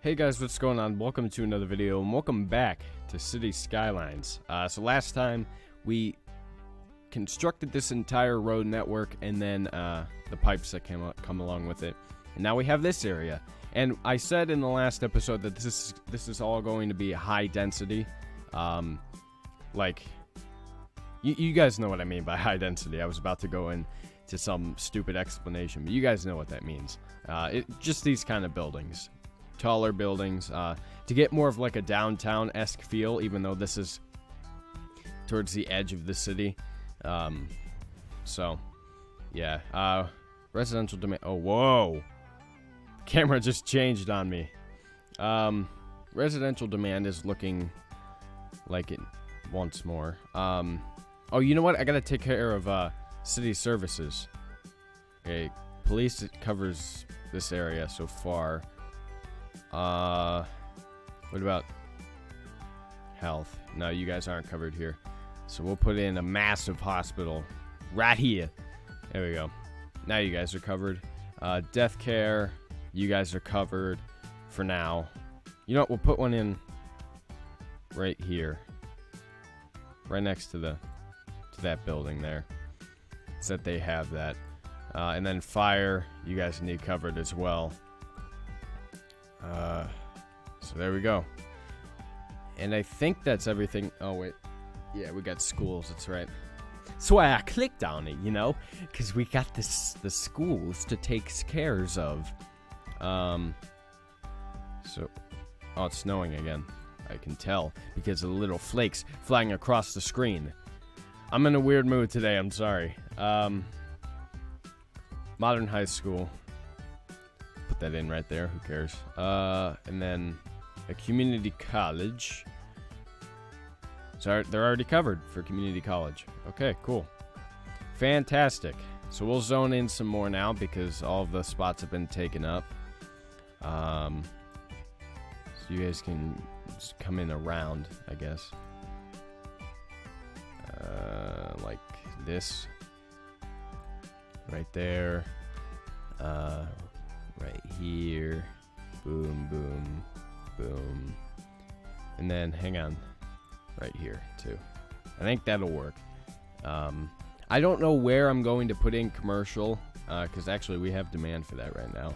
Hey guys, what's going on? Welcome to another video, and welcome back to City Skylines. So last time, we constructed this entire road network, and then the pipes that come along with it. And now we have this area. And I said in the last episode that this is all going to be high density. You guys know what I mean by high density. I was about to go into some stupid explanation, but you guys know what that means. Just these kind of buildings. Taller buildings, to get more of like a downtown-esque feel, even though this is towards the edge of the city. So, yeah. Residential demand. Oh, whoa. Camera just changed on me. Residential demand is looking like it wants more. Oh, you know what? I gotta take care of city services. Okay, police, it covers this area so far. What about health? No, you guys aren't covered here. So we'll put in a massive hospital right here. There we go. Now you guys are covered. Death care, you guys are covered for now. You know what? We'll put one in right here. Right next to that building there. So that they have that. And then fire, you guys need covered as well. So there we go. And I think that's everything. Oh, wait. Yeah, we got schools. That's right. That's why I clicked on it, you know? Because we got the schools to take cares of. Oh, it's snowing again. I can tell because of the little flakes flying across the screen. I'm in a weird mood today. I'm sorry. Modern high school. Put that in right there. Who cares? And then a community college. So they're already covered for community college. Okay, cool. Fantastic. So we'll zone in some more now because all of the spots have been taken up. So you guys can just come in around, I guess. Like this. Right there. Right here. Boom, boom, boom. And then, hang on. Right here, too. I think that'll work. I don't know where I'm going to put in commercial, because actually we have demand for that right now.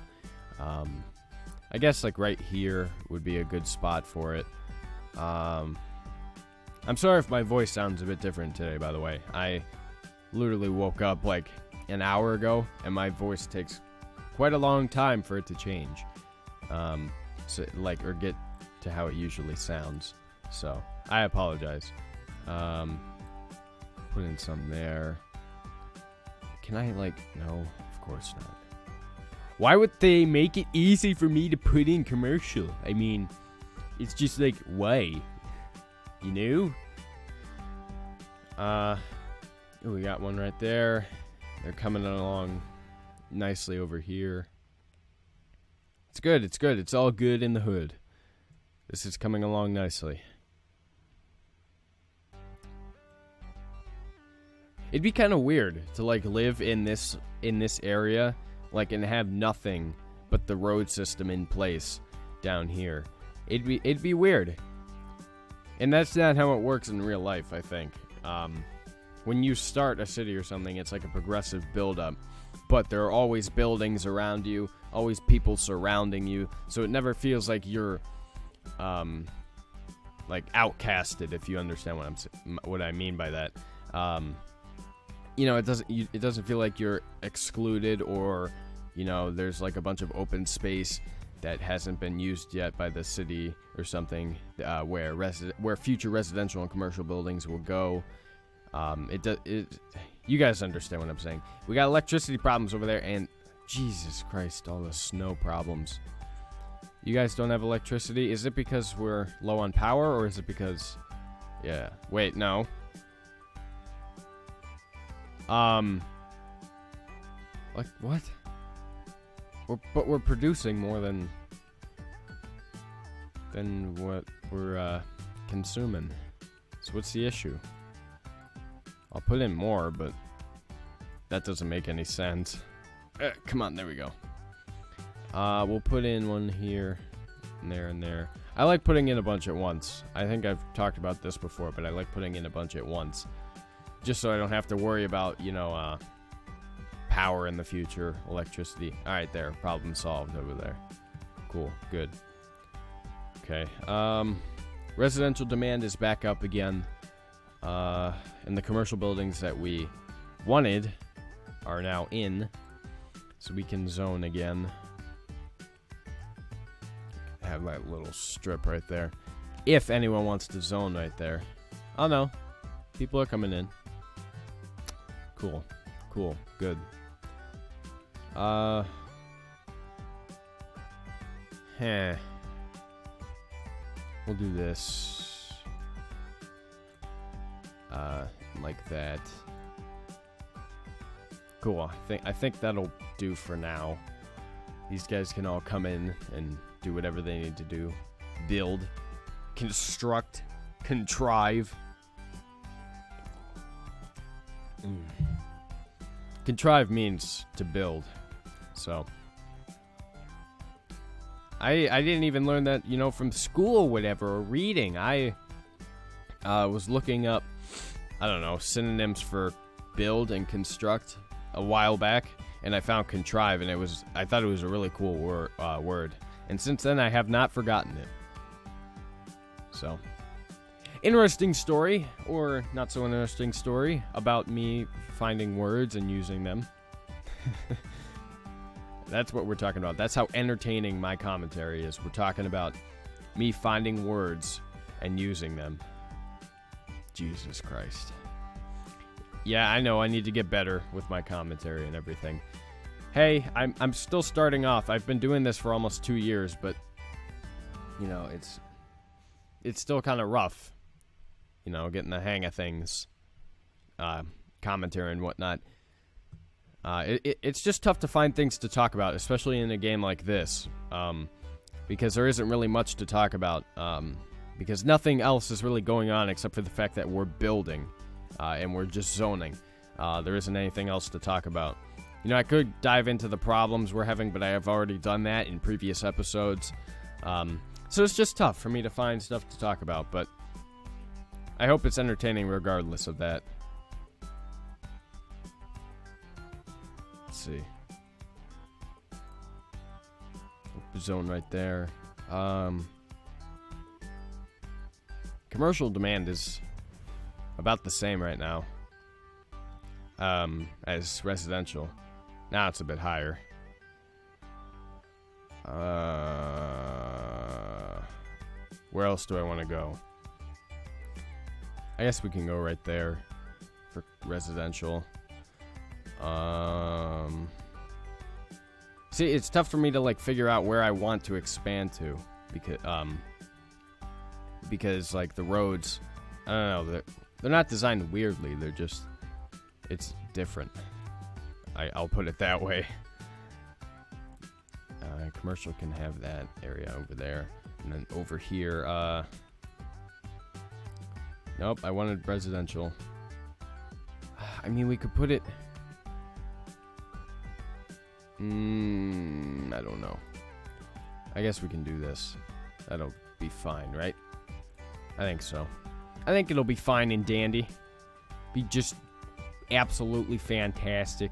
I guess, like, right here would be a good spot for it. I'm sorry if my voice sounds a bit different today, by the way. I literally woke up, like, an hour ago, and my voice takes quite a long time for it to change. Or get to how it usually sounds. So, I apologize. Put in some there. Can I, no, of course not. Why would they make it easy for me to put in commercial? I mean, it's just like, why? You know? We got one right there. They're coming along nicely over here. It's good, it's good. It's all good in the hood. This is coming along nicely. It'd be kind of weird to live in this area and have nothing but the road system in place down here. It'd be weird. And that's not how it works in real life, I think. When you start a city or something, it's like a progressive build-up. But there are always buildings around you, always people surrounding you, so it never feels like you're, outcasted, if you understand what I mean by that. It doesn't feel like you're excluded, or, there's like a bunch of open space that hasn't been used yet by the city or something, where future residential and commercial buildings will go. You guys understand what I'm saying. We got electricity problems over there, and Jesus Christ, all the snow problems. You guys don't have electricity? Is it because we're low on power, or is it because... Yeah. Wait, no. What? But we're producing more than what we're, consuming. So what's the issue? I'll put in more, but that doesn't make any sense. Come on, there we go. We'll put in one here. and there, and there. I like putting in a bunch at once. I think I've talked about this before, but I like putting in a bunch at once. Just so I don't have to worry about, you know, power in the future, electricity. Alright, there. Problem solved over there. Cool. Good. Okay. Residential demand is back up again. And the commercial buildings that we wanted are now in. So we can zone again. Have that little strip right there. If anyone wants to zone right there. Oh no. People are coming in. Cool. Cool. Good. We'll do this. Like that. Cool. I think that'll do for now. These guys can all come in and do whatever they need to do. Build. Construct. Contrive. Contrive means to build. So. I didn't even learn that, you know, from school or whatever, or reading. I was looking up, I don't know, synonyms for build and construct a while back, and I found contrive, and I thought it was a really cool word. And since then, I have not forgotten it. So, interesting story, or not so interesting story, about me finding words and using them. That's what we're talking about. That's how entertaining my commentary is. We're talking about me finding words and using them. Jesus Christ. Yeah, I know. I need to get better with my commentary and everything. Hey, I'm still starting off. I've been doing this for almost 2 years, but you know, it's still kind of rough. You know, getting the hang of things, commentary and whatnot. It's just tough to find things to talk about, especially in a game like this, because there isn't really much to talk about, because nothing else is really going on except for the fact that we're building, and we're just zoning. There isn't anything else to talk about. You know, I could dive into the problems we're having, but I have already done that in previous episodes, so it's just tough for me to find stuff to talk about, but I hope it's entertaining regardless of that. See, zone right there. Commercial demand is about the same right now as residential. Now it's a bit higher. Where else do I want to go? I guess we can go right there for residential. See, it's tough for me to like figure out where I want to expand to, because like the roads, I don't know, they're not designed weirdly. They're just, it's different. I'll put it that way. Commercial can have that area over there, and then over here. Nope, I wanted residential. I mean, we could put it. I don't know. I guess we can do this. That'll be fine, right? I think so. I think it'll be fine and dandy. Be just absolutely fantastic.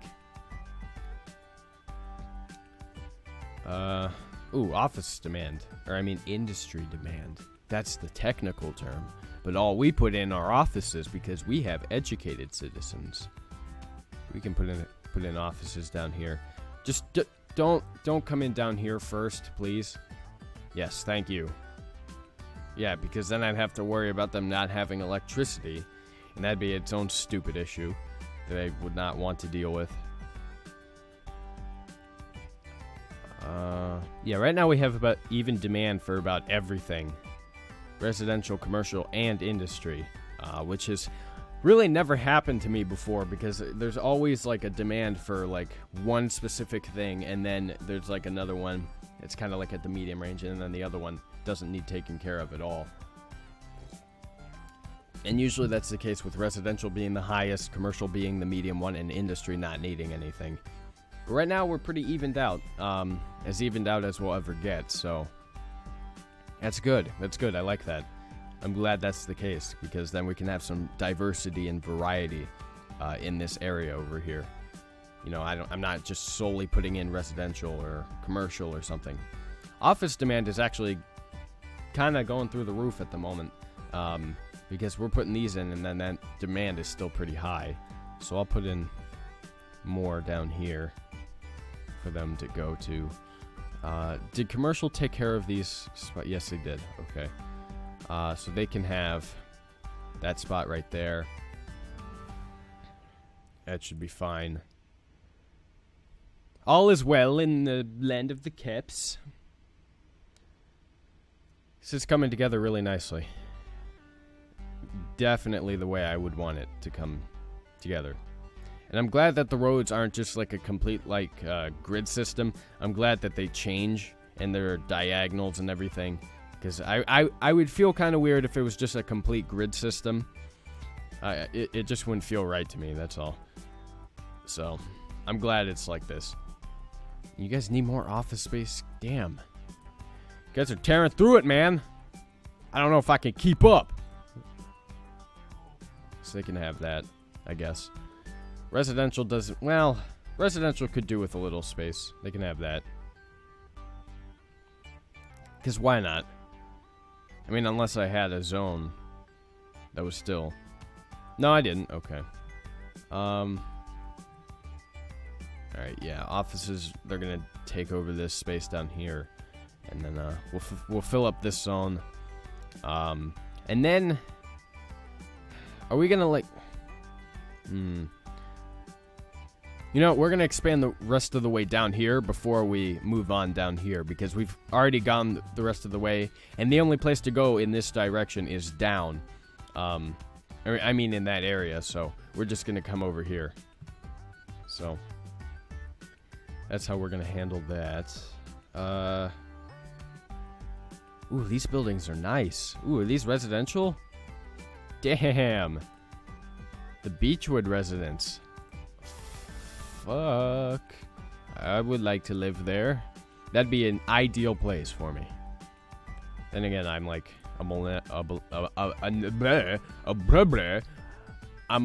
Office demand. Or I mean industry demand. That's the technical term. But all we put in are offices because we have educated citizens. We can put in offices down here. Just don't come in down here first, please. Yes, thank you. Yeah, because then I'd have to worry about them not having electricity, and that'd be its own stupid issue that I would not want to deal with. Yeah, right now we have about even demand for about everything. Residential, commercial, and industry, which has really never happened to me before because there's always like a demand for like one specific thing, and then there's like another one that's kind of like at the medium range, and then the other one doesn't need taken care of at all. And usually that's the case with residential being the highest, commercial being the medium one, and industry not needing anything. But right now we're pretty evened out, as evened out as we'll ever get, so That's good. That's good. I like that. I'm glad that's the case, because then we can have some diversity and variety in this area over here. You know, I'm not just solely putting in residential or commercial or something. Office demand is actually kind of going through the roof at the moment, because we're putting these in, and then that demand is still pretty high. So I'll put in more down here for them to go to. Did commercial take care of these spots? Yes, they did. Okay. So they can have that spot right there. That should be fine. All is well in the land of the Caps. This is coming together really nicely. Definitely the way I would want it to come together. And I'm glad that the roads aren't just like a complete grid system. I'm glad that they change and there are diagonals and everything. Because I would feel kind of weird if it was just a complete grid system. It just wouldn't feel right to me, that's all. So, I'm glad it's like this. You guys need more office space? Damn. You guys are tearing through it, man. I don't know if I can keep up. So they can have that, I guess. Residential doesn't... Well, residential could do with a little space. They can have that. Because why not? I mean, unless I had a zone that was still... No, I didn't. Okay. Alright, yeah. Offices, they're going to take over this space down here. And then we'll fill up this zone. And then... Are we going to, like... You know, we're going to expand the rest of the way down here before we move on down here, because we've already gone the rest of the way, and the only place to go in this direction is down. I mean in that area, so we're just going to come over here. So, that's how we're going to handle that. Ooh, these buildings are nice. Ooh, are these residential? Damn. The Beechwood residence. Fuck. I would like to live there. That'd be an ideal place for me. Then again, I'm like I'm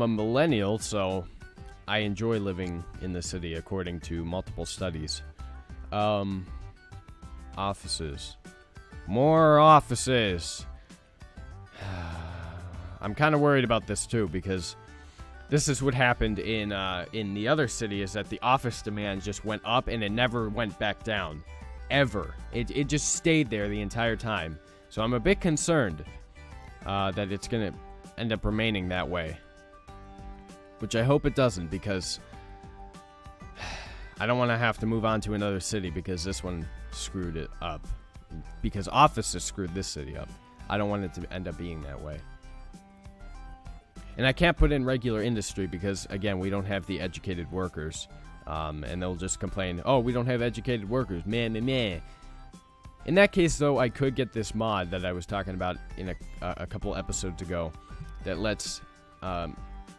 a millennial, so I enjoy living in the city according to multiple studies. Offices. More offices. I'm kind of worried about this too, because this is what happened in the other city, is that the office demand just went up and it never went back down. Ever. It just stayed there the entire time. So I'm a bit concerned that it's going to end up remaining that way. Which I hope it doesn't, because I don't want to have to move on to another city because this one screwed it up. Because offices screwed this city up. I don't want it to end up being that way. And I can't put in regular industry because, again, we don't have the educated workers. And they'll just complain, oh, we don't have educated workers. Meh, meh, meh. In that case, though, I could get this mod that I was talking about in a couple episodes ago that lets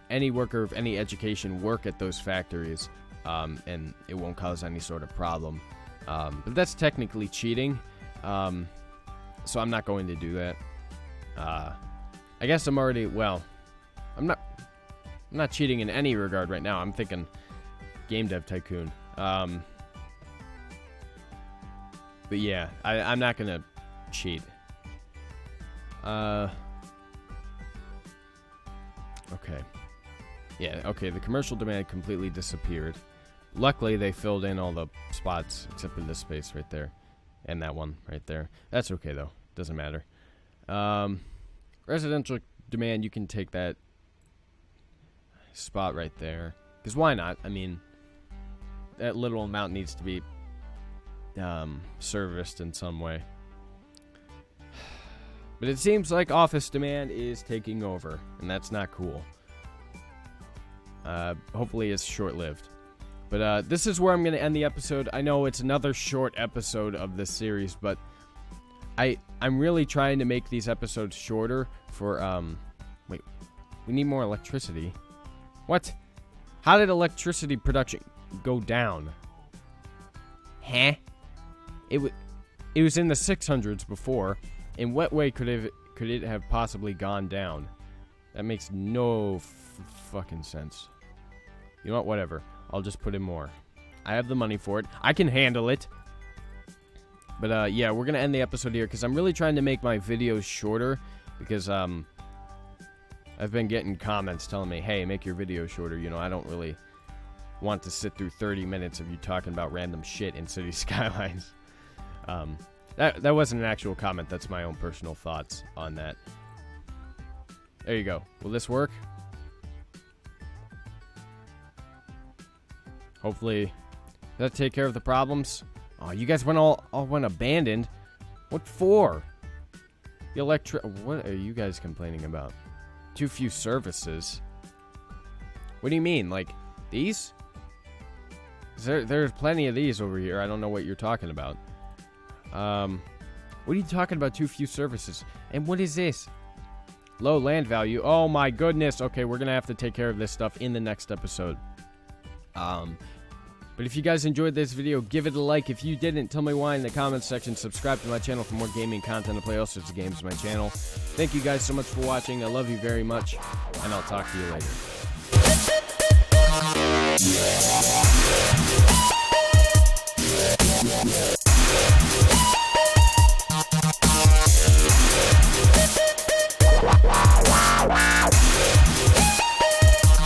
any worker of any education work at those factories, and it won't cause any sort of problem. But that's technically cheating, so I'm not going to do that. I guess I'm already, well... I'm not cheating in any regard right now. I'm thinking Game Dev Tycoon. But yeah, I'm not gonna cheat. Okay. Yeah, okay, the commercial demand completely disappeared. Luckily, they filled in all the spots, except for this space right there. And that one right there. That's okay, though. Doesn't matter. Residential demand, you can take that spot right there, because why not? I mean, that little amount needs to be serviced in some way. But it seems like office demand is taking over, and that's not cool. Hopefully it's short-lived. But this is where I'm going to end the episode. I know it's another short episode of this series, but I'm really trying to make these episodes shorter for, wait, we need more electricity. What? How did electricity production go down? Huh? It was in the 600s before, In what way could it have possibly gone down? That makes no fucking sense. You know what? Whatever. I'll just put in more. I have the money for it. I can handle it. But, yeah, we're going to end the episode here because I'm really trying to make my videos shorter because, I've been getting comments telling me, hey, make your videos shorter. You know, I don't really want to sit through 30 minutes of you talking about random shit in City Skylines. That wasn't an actual comment. That's my own personal thoughts on that. There you go. Will this work? Hopefully, does that take care of the problems? Oh, you guys went all went abandoned. What for? The what are you guys complaining about? Too few services. What do you mean? Like these? There's plenty of these over here. I don't know what you're talking about. What are you talking about? Too few services. And what is this? Low land value. Oh my goodness. Okay, we're gonna have to take care of this stuff in the next episode. But if you guys enjoyed this video, give it a like. If you didn't, tell me why in the comments section. Subscribe to my channel for more gaming content and play all sorts of games on my channel. Thank you guys so much for watching. I love you very much, and I'll talk to you later.